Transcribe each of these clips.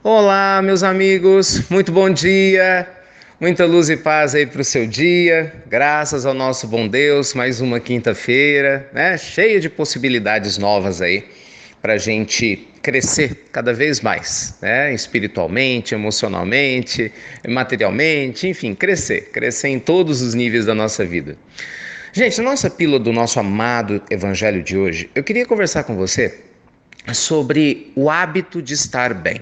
Olá, meus amigos, muito bom dia, muita luz e paz aí para o seu dia, graças ao nosso bom Deus, mais uma quinta-feira, né, cheia de possibilidades novas aí para a gente crescer cada vez mais, né, espiritualmente, emocionalmente, materialmente, enfim, crescer em todos os níveis da nossa vida. Gente, a nossa pílula do nosso amado evangelho de hoje, eu queria conversar com você sobre o hábito de estar bem.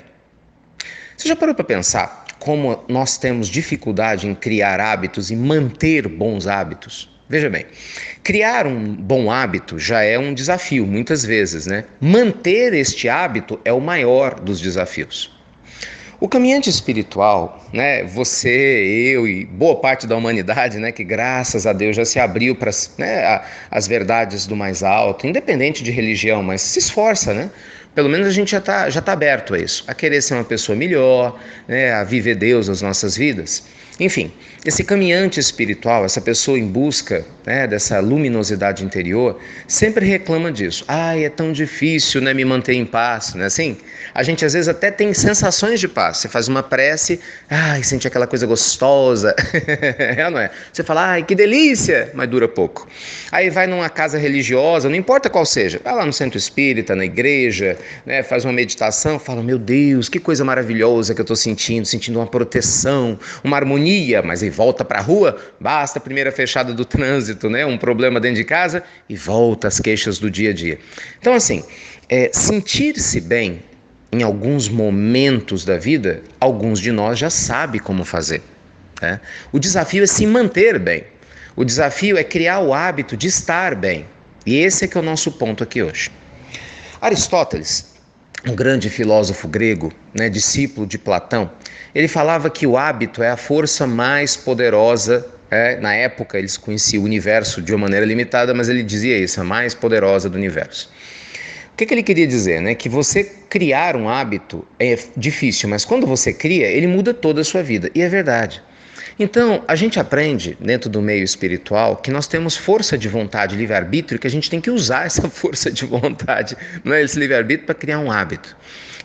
Você já parou para pensar como nós temos dificuldade em criar hábitos e manter bons hábitos? Veja bem, criar um bom hábito já é um desafio, muitas vezes, né? Manter este hábito é o maior dos desafios. O caminhante espiritual, né, você, eu e boa parte da humanidade, né, que graças a Deus já se abriu para, né, as verdades do mais alto, independente de religião, mas se esforça, né? Pelo menos a gente já tá aberto a isso, a querer ser uma pessoa melhor, né, a viver Deus nas nossas vidas. Enfim, esse caminhante espiritual, essa pessoa em busca, né, dessa luminosidade interior, sempre reclama disso. Ai, é tão difícil, né, me manter em paz, não é assim? A gente às vezes até tem sensações de paz. Você faz uma prece, ai, sente aquela coisa gostosa, é ou não é? Você fala, ai, que delícia, mas dura pouco. Aí vai numa casa religiosa, não importa qual seja, vai lá no centro espírita, na igreja, né, faz uma meditação, fala, meu Deus, que coisa maravilhosa que eu estou sentindo uma proteção, uma harmonia, mas aí volta para a rua, basta a primeira fechada do trânsito, né, um problema dentro de casa e volta às queixas do dia a dia. Então, assim, sentir-se bem em alguns momentos da vida, alguns de nós já sabem como fazer, né? O desafio é se manter bem. O desafio é criar o hábito de estar bem. E esse é que é o nosso ponto aqui hoje. Aristóteles, um grande filósofo grego, né, discípulo de Platão, ele falava que o hábito é a força mais poderosa. Na época eles conheciam o universo de uma maneira limitada, mas ele dizia isso, a mais poderosa do universo. O que ele queria dizer, né? Que você criar um hábito é difícil, mas quando você cria, ele muda toda a sua vida. E é verdade. Então, a gente aprende dentro do meio espiritual que nós temos força de vontade, livre-arbítrio, que a gente tem que usar essa força de vontade, não é esse livre-arbítrio, para criar um hábito.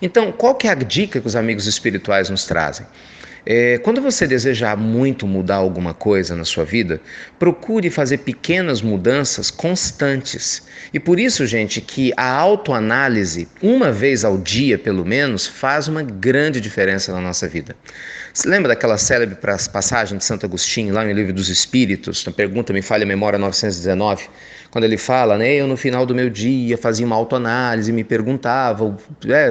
Então, qual que é a dica que os amigos espirituais nos trazem? Quando você desejar muito mudar alguma coisa na sua vida, procure fazer pequenas mudanças constantes. E por isso, gente, que a autoanálise, uma vez ao dia pelo menos, faz uma grande diferença na nossa vida. Você lembra daquela célebre passagem de Santo Agostinho, lá no Livro dos Espíritos, na pergunta Me Falha a Memória 919, quando ele fala, né, eu no final do meu dia fazia uma autoanálise, me perguntava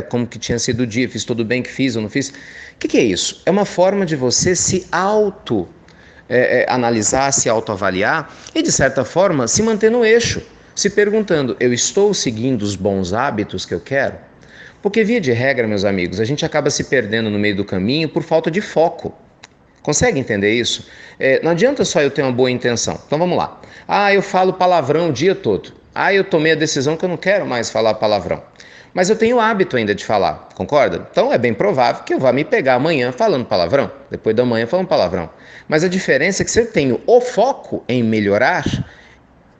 como que tinha sido o dia, fiz tudo bem que fiz ou não fiz. O que é isso? É uma forma de você se analisar, se autoavaliar e, de certa forma, se manter no eixo, se perguntando, eu estou seguindo os bons hábitos que eu quero? Porque, via de regra, meus amigos, a gente acaba se perdendo no meio do caminho por falta de foco. Consegue entender isso? Não adianta só eu ter uma boa intenção. Então vamos lá. Ah, eu falo palavrão o dia todo. Ah, eu tomei a decisão que eu não quero mais falar palavrão. Mas eu tenho o hábito ainda de falar, concorda? Então é bem provável que eu vá me pegar amanhã falando palavrão, depois da manhã falando palavrão. Mas a diferença é que se eu tenho o foco em melhorar,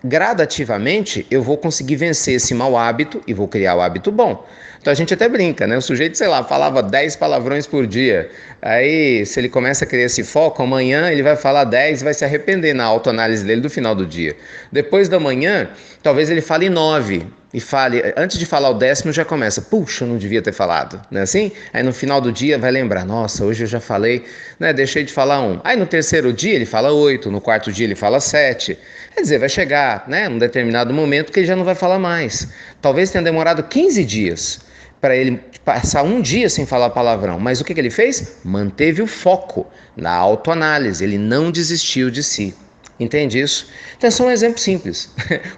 gradativamente eu vou conseguir vencer esse mau hábito e vou criar o hábito bom. Então a gente até brinca, né? O sujeito, sei lá, falava 10 palavrões por dia. Aí, se ele começa a criar esse foco, amanhã ele vai falar 10 e vai se arrepender na autoanálise dele do final do dia. Depois da manhã, talvez ele fale 9 e fale, antes de falar o 10º já começa, puxa, eu não devia ter falado, não é assim? Aí no final do dia vai lembrar, nossa, hoje eu já falei, né, deixei de falar 1. Aí no terceiro dia ele fala 8, no quarto dia ele fala 7. Quer dizer, vai chegar, né, num determinado momento que ele já não vai falar mais. Talvez tenha demorado 15 dias para ele passar um dia sem falar palavrão. Mas o que ele fez? Manteve o foco na autoanálise, ele não desistiu de si. Entende isso? Então é só um exemplo simples.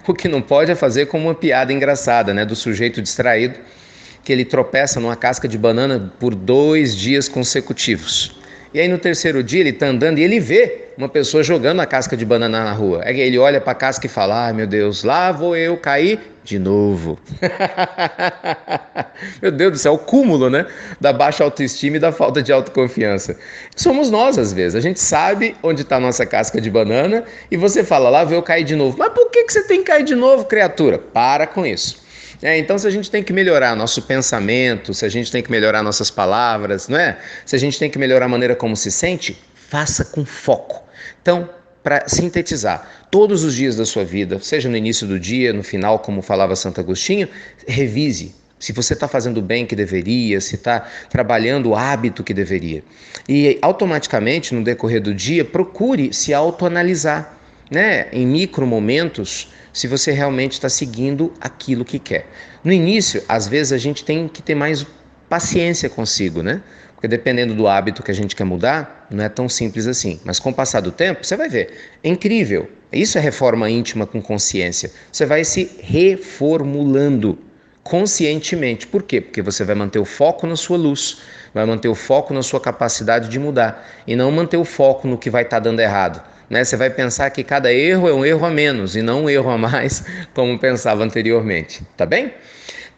O que não pode é fazer como uma piada engraçada, né, do sujeito distraído, que ele tropeça numa casca de banana por 2 dias consecutivos. E aí no terceiro dia ele está andando e ele vê uma pessoa jogando a casca de banana na rua. Aí ele olha para a casca e fala, ai meu Deus, lá vou eu cair de novo. Meu Deus do céu, o cúmulo, né? Da baixa autoestima e da falta de autoconfiança. Somos nós às vezes, a gente sabe onde está a nossa casca de banana e você fala, lá vou eu cair de novo. Mas por que você tem que cair de novo, criatura? Para com isso. Então, se a gente tem que melhorar nosso pensamento, se a gente tem que melhorar nossas palavras, não é? Se a gente tem que melhorar a maneira como se sente, faça com foco. Então, para sintetizar, todos os dias da sua vida, seja no início do dia, no final, como falava Santo Agostinho, revise se você está fazendo o bem que deveria, se está trabalhando o hábito que deveria. E automaticamente, no decorrer do dia, procure se autoanalisar, né? Em micro momentos, se você realmente está seguindo aquilo que quer. No início, às vezes, a gente tem que ter mais paciência consigo, né? Porque dependendo do hábito que a gente quer mudar, não é tão simples assim. Mas com o passar do tempo, você vai ver. É incrível. Isso é reforma íntima com consciência. Você vai se reformulando conscientemente. Por quê? Porque você vai manter o foco na sua luz, vai manter o foco na sua capacidade de mudar e não manter o foco no que vai estar dando errado. Né? Você vai pensar que cada erro é um erro a menos e não um erro a mais, como pensava anteriormente. Tá bem?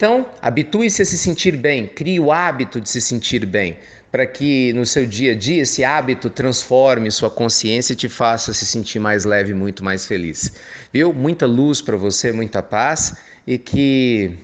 Então, habitue-se a se sentir bem, crie o hábito de se sentir bem, para que no seu dia a dia esse hábito transforme sua consciência e te faça se sentir mais leve, muito mais feliz. Viu? Muita luz para você, muita paz e que,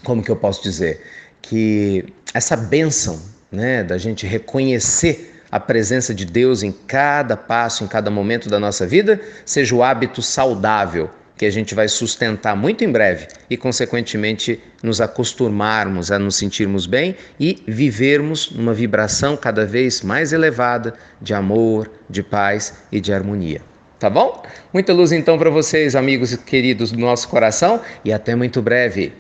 como que eu posso dizer? Que essa bênção, né, da gente reconhecer a presença de Deus em cada passo, em cada momento da nossa vida, seja o hábito saudável que a gente vai sustentar muito em breve e, consequentemente, nos acostumarmos a nos sentirmos bem e vivermos numa vibração cada vez mais elevada de amor, de paz e de harmonia. Tá bom? Muita luz então para vocês, amigos queridos do nosso coração, e até muito breve.